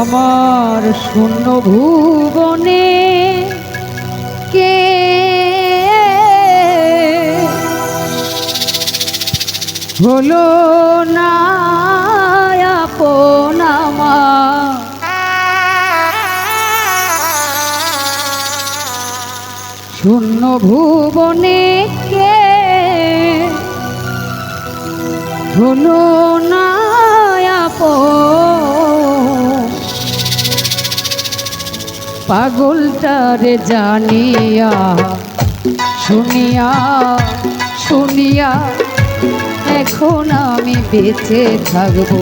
আমার শূন্য ভুবনে কে হলো না আপন আমার, শূন্য ভুবনে কে হলো না আপন, পাগলটারে জানিয়া শুনিয়া শুনিয়া এখন আমি বেঁচে থাকবো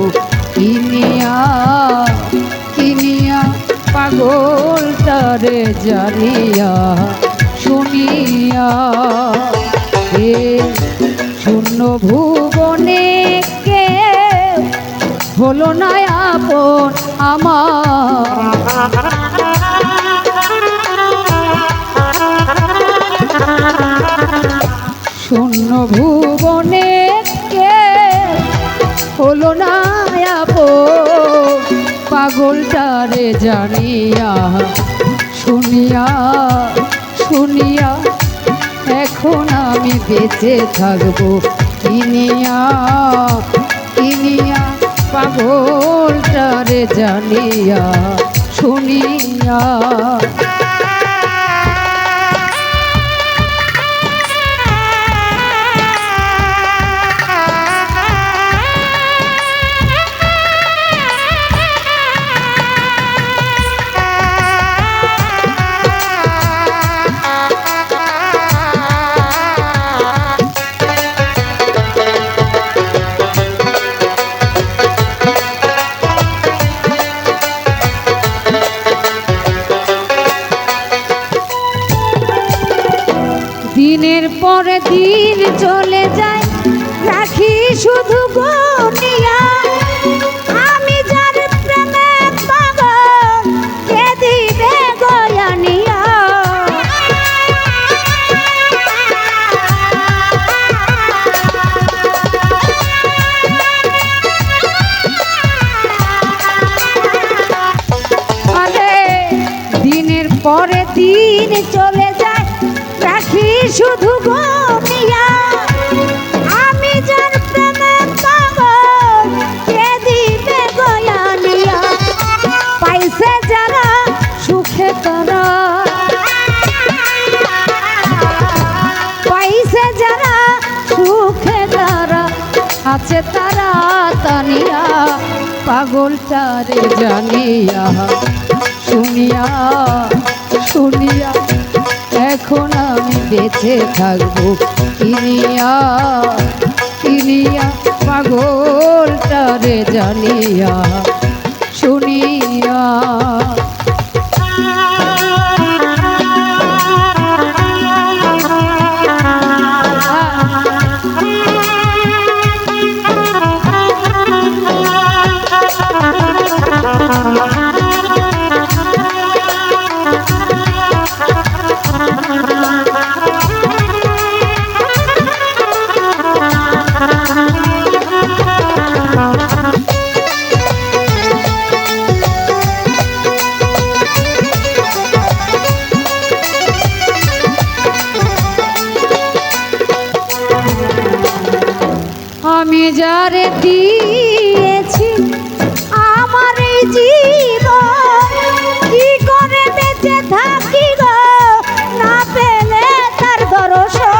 কিনিয়া কিনিয়া, পাগলটারে জানিয়া শুনিয়া। এ শূন্য ভুবনে কে হলো না আপন আমার, শূন্য ভুবনে কে হলো না আপন, পাগলটারে জানিয়া শুনিয়া শুনিয়া এখন আমি বেঁচে থাকবো কিনিয়া কিনিয়া, পাগলটারে জানিয়া শুনিয়া। দিনের পর দিন চলে যায় রাখি শুধু গনিয়া, আমি যার প্রেমে পাগল কে দিবে গয়ানিয়া, আরে দিনের পরে দিন চলে যায় রাখি শুধু গনিয়া, আমি যার প্রেমে পাগল কে দিবে গয়ানিয়া, পাইছে যারা সুখে তারা, পাইছে যারা সুখে তারা, আছে তারা তানিয়া, পাগলটারে জানিয়া শুনিয়া শুনিয়া এখন আমি বেঁচে থাকবো কিনিয়া কিনিয়া, পাগলটারে জানিয়া শুনিয়া। আমি যারে দিয়েছি আমার এই জীবন, কি করে বেঁচে থাকি গো না পেলে তার দর্শন,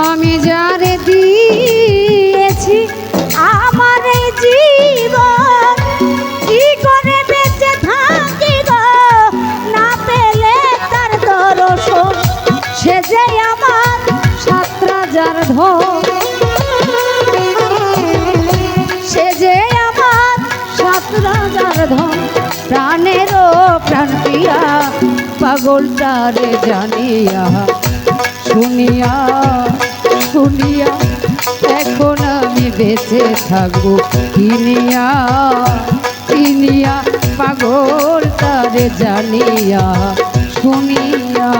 আমি যারে দিয়েছি আমার এই জীবন, কি করে বেঁচে থাকি গো না পেলে তার দর্শন, সে যে আমার 7 রাজার ধন, সে যে আমার 7 রাজার ধন, প্রাণেরও প্রাণ প্রিয়া, পাগলটারে জানিয়া শুনিয়া শুনিয়া এখন আমি বেঁচে থাকবো কিনিয়া কিনিয়া পাগল তারে জানিয়া শুনিয়া।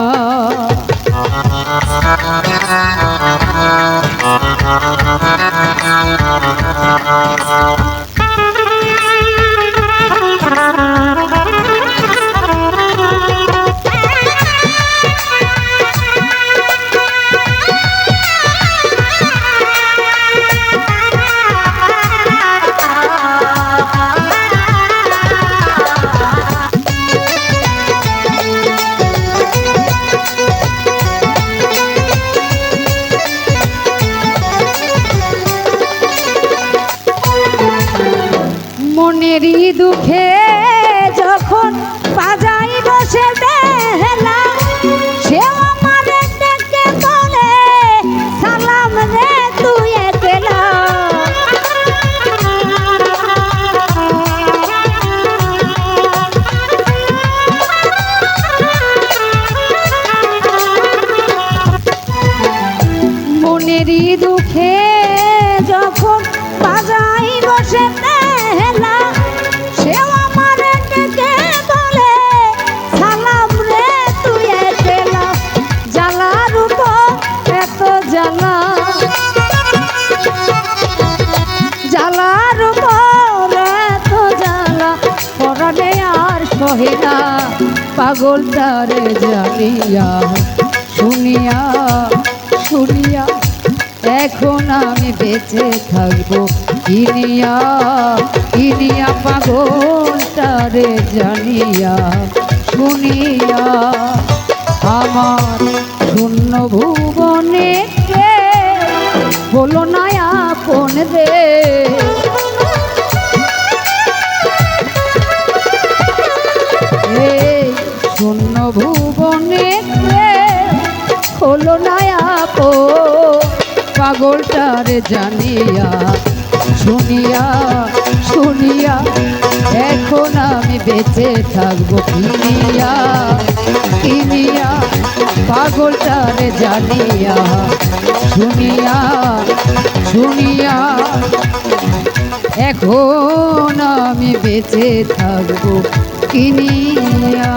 মনেরই দুঃখে যখন বাজাই বসে বেলা, সেও আমারে ডেকে বলে সালাম রে তুই একলা। মনেরই দুঃখে যখন বাজাই বসে বেলা, সেও আমারে ডেকে বলে সালাম রে তুই একলা। জ্বালার উপর এত জ্বালা, জ্বালার উপর এত জ্বালা, পরাণে আর সহে না পাগল তারে জানিয়া শুনিয়া শুনিয়া। এখন আমি বেঁচে থাকবো কিনিয়া কিনিয়া পাগল তারে জানিয়া শুনিয়া। আমার শূন্য ভুবনে কে বলো না আপন রে, শূন্য ভুবনে কে হলো না আপন পাগল তারে জানিয়া শুনিয়া শুনিয়া। এখন আমি বেঁচে থাকবো কিনিয়া কিনিয়া পাগল তারে জানিয়া শুনিয়া শুনিয়া। এখন আমি বেঁচে থাকবো কিনিয়া।